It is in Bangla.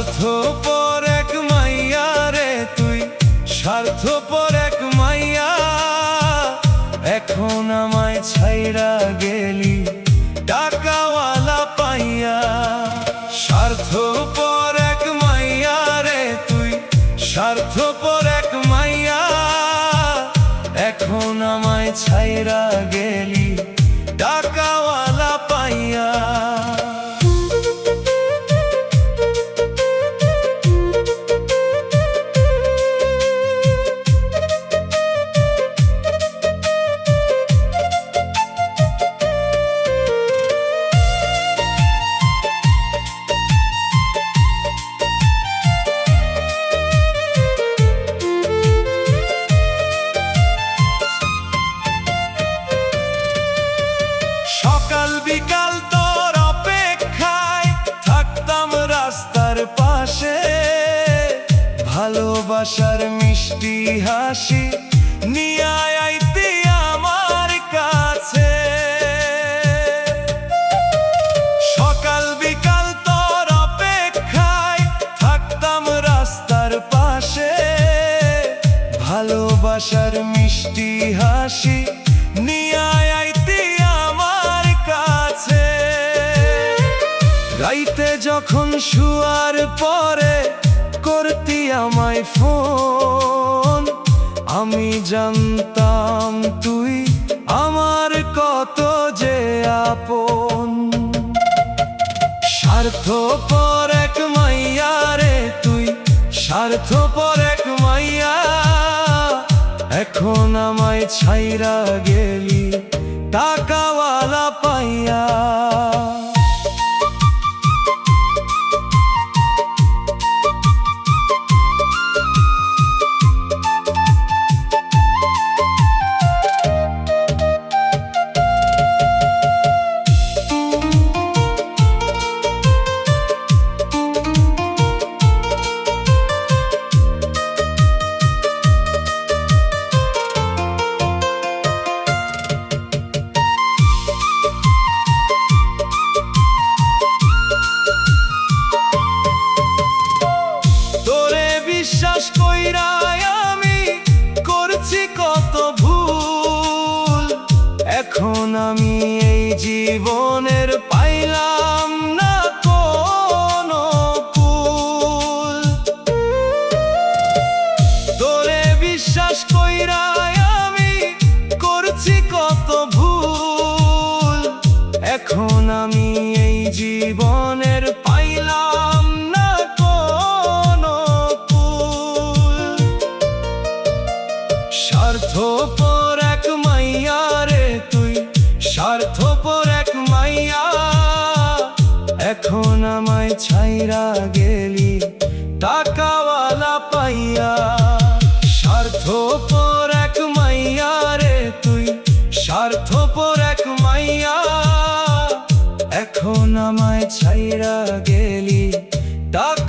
স্বার্থপর এক মাইয়া রে তুই, স্বার্থপর এক মাইয়া। এখন আমায় ছাইরা গেলি টাকাওয়ালা পাইয়া। স্বার্থপর এক মাইয়া রে তুই, স্বার্থপর এক মাইয়া। এখন আমায় ছাইরা গেলি টাকাওয়ালা পাইয়া। সকাল বিকাল তোর অপেক্ষায় থাকতাম রাস্তার পাশে, ভালোবাসার মিষ্টি হাসি নিয়ে আইতি আমার কাছে। সকাল বিকাল তোর অপেক্ষায় থাকতাম রাস্তার পাশে, ভালোবাসার মিষ্টি হাসি নিয়ে আইতি আমার কাছে। রাইতে যখন শুয়ার পরে করতি আমায় ফোন, আমি জানতাম তুই আমার কত যে আপন। স্বার্থপর এক মাইয়া রে তুই, স্বার্থপর এক মাইয়া। এখন আমায় ছাইরা গেলি টাকাওয়ালা পাইয়া। বিশ্বাস কইরা আমি করছি কত ভুল, এখন আমি এই জীবনের পাইলাম না কোনো কুল। তোরে বিশ্বাস কইরা আমি করছি কত ভুল, এখন আমি এই জীবনের পাইলাম না কোনো কুল। স্বার্থপর এক মাইয়া রে তুই, স্বার্থপর এক মাইয়া। এখন আমায় ছাইরা গেলি টাকাওয়ালা পাইয়া। স্বার্থপর এক মাইয়া রে তুই, স্বার্থপর এক মাইয়া। এখন আমায় ছাইরা গেলি টাকা